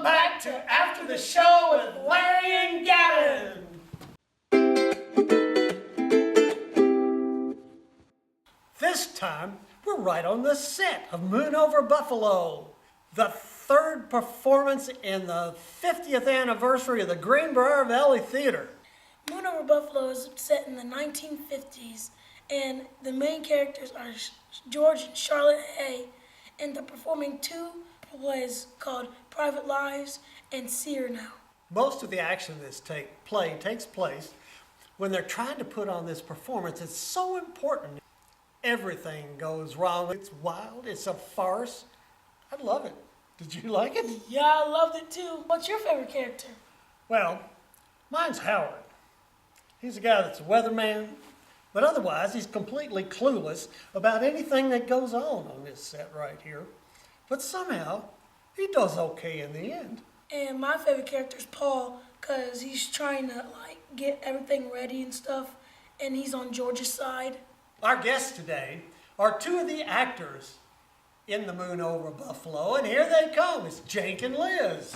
Welcome back to After the Show with Larry and Gavin. This time, we're right on the set of Moon Over Buffalo, the third performance in the 50th anniversary of the Greenbrier Valley Theater. Moon Over Buffalo is set in the 1950s, and the main characters are George and Charlotte Hay, and they're performing two plays called Private Lives and See Her Now. Most of the action in this play takes place when they're trying to put on this performance. It's so important. Everything goes wrong. It's wild. It's a farce. I love it. Did you like it? Yeah, I loved it too. What's your favorite character? Well, mine's Howard. He's a guy that's a weatherman, but otherwise he's completely clueless about anything that goes on this set right here. But somehow, he does okay in the end. And my favorite character is Paul, because he's trying to get everything ready and stuff, and he's on George's side. Our guests today are two of the actors in the Moon Over Buffalo, and here they come. It's Jake and Liz.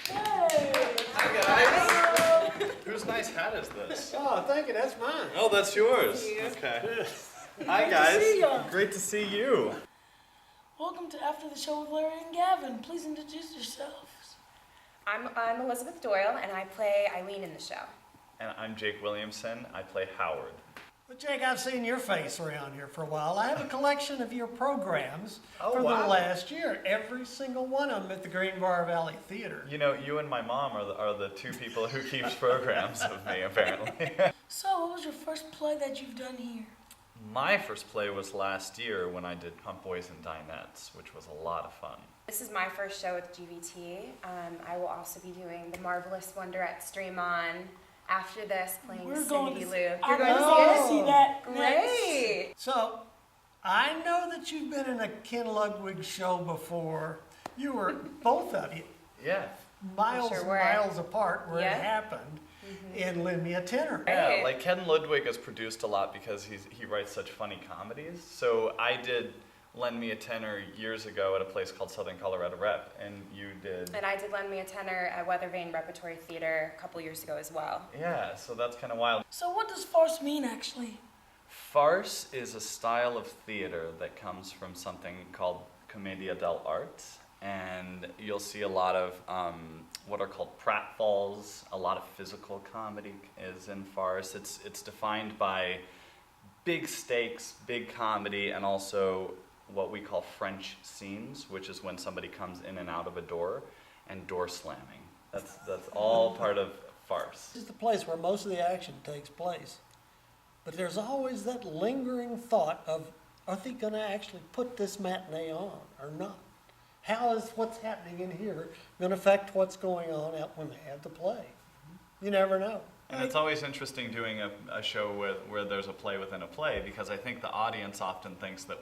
Hey! Hi, guys. Whose nice hat is this? Oh, thank you. That's mine. Oh, that's yours. Okay. Hi, guys. see ya. Great to see you. Welcome to After the Show with Larry and Gavin. Please introduce yourselves. I'm Elizabeth Doyle, and I play Eileen in the show. And I'm Jake Williamson. I play Howard. Well, Jake, I've seen your face around here for a while. I have a collection of your programs Oh, for wow. the last year. Every single one of them at the Greenbrier Valley Theater. You know, you and my mom are the two people who keeps programs of me, apparently. So, what was your first play that you've done here? My first play was last year when I did Pump Boys and Dinettes, which was a lot of fun. This is my first show with GVT. I will also be doing The Marvelous Wonderette Stream On after this, playing Cindy Lou. You're I'm going to going to see see that. it? Great! So, I know that you've been in a Ken Ludwig show before. You were, both of you, Yeah. miles Sure and were. miles apart where Yeah. it happened in Lend Me a Tenor. Yeah, Right. like Ken Ludwig has produced a lot because he writes such funny comedies. So I did Lend Me a Tenor years ago at a place called Southern Colorado Rep, and you did. And I did Lend Me a Tenor at Weather Vane Repertory Theater a couple years ago as well. Yeah, so that's kind of wild. So, what does farce mean, actually? Farce is a style of theater that comes from something called commedia dell'arte, and you'll see a lot of what are called pratfalls. A lot of physical comedy is in farce. It's defined by big stakes, big comedy, and also what we call French scenes, which is when somebody comes in and out of a door, and door slamming. That's all part of farce. This is the place where most of the action takes place. But there's always that lingering thought of, are they going to actually put this matinee on or not? How is what's happening in here going to affect what's going on out when they have the play? You never know. And it's always interesting doing a show where there's a play within a play, because I think the audience often thinks that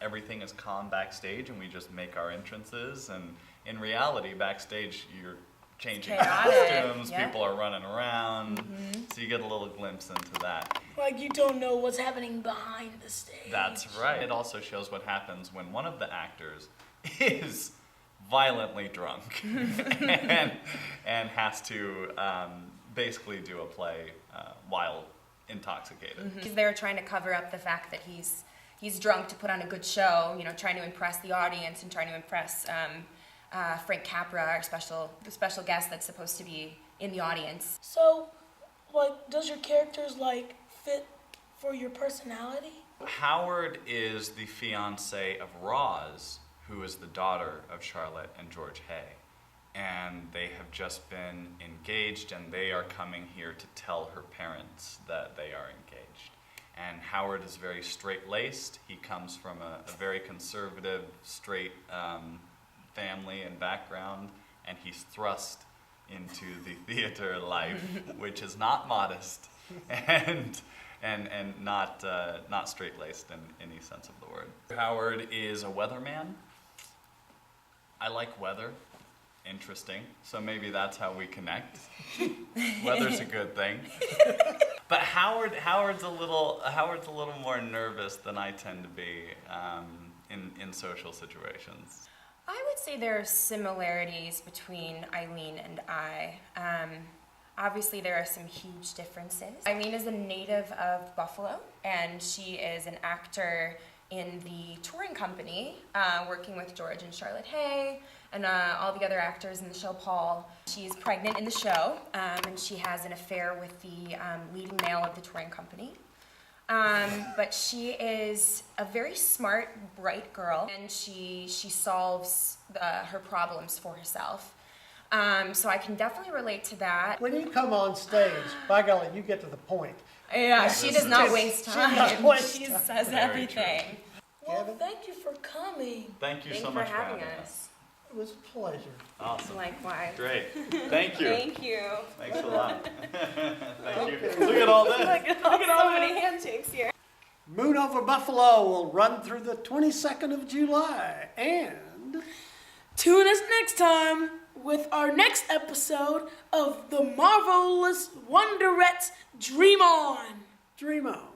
everything is calm backstage and we just make our entrances, and in reality, backstage, you're changing Chaotic, costumes, yeah. people are running around, so you get a little glimpse into that. Like, you don't know what's happening behind the stage. That's right. It also shows what happens when one of the actors is violently drunk and has to basically do a play while intoxicated. Because they were trying to cover up the fact that he's drunk to put on a good show, trying to impress the audience and trying to impress Frank Capra, our the special guest that's supposed to be in the audience. So, does your characters, fit for your personality? Howard is the fiancé of Roz, who is the daughter of Charlotte and George Hay. And they have just been engaged, and they are coming here to tell her parents that they are engaged. And Howard is very straight-laced. He comes from a very conservative, straight family and background, and he's thrust into the theater life, which is not modest and not straight-laced in any sense of the word. Howard is a weatherman. I like weather. Interesting. So maybe that's how we connect. Weather's a good thing. But Howard's a little more nervous than I tend to be in social situations. I would say there are similarities between Eileen and I. Obviously, there are some huge differences. Eileen is a native of Buffalo, and she is an actor in the touring company, working with George and Charlotte Hay, and all the other actors in the show, Paul. She's pregnant in the show, and she has an affair with the leading male of the touring company. But she is a very smart, bright girl, and she solves her problems for herself. So I can definitely relate to that. When you come on stage, by golly, you get to the point. Yeah, she does not waste time. She says everything. Well, Gavin? thank you for coming. Thank you Thanks so for much having us. It was a pleasure. Awesome. Likewise. Great. Thank you. Thank you. Thanks a lot. Thank you. Look at all this. Look at so many handshakes here. Moon Over Buffalo will run through the 22nd of July. And Tune us next time with our next episode of The Marvelous Wonderettes Dream On. dream on.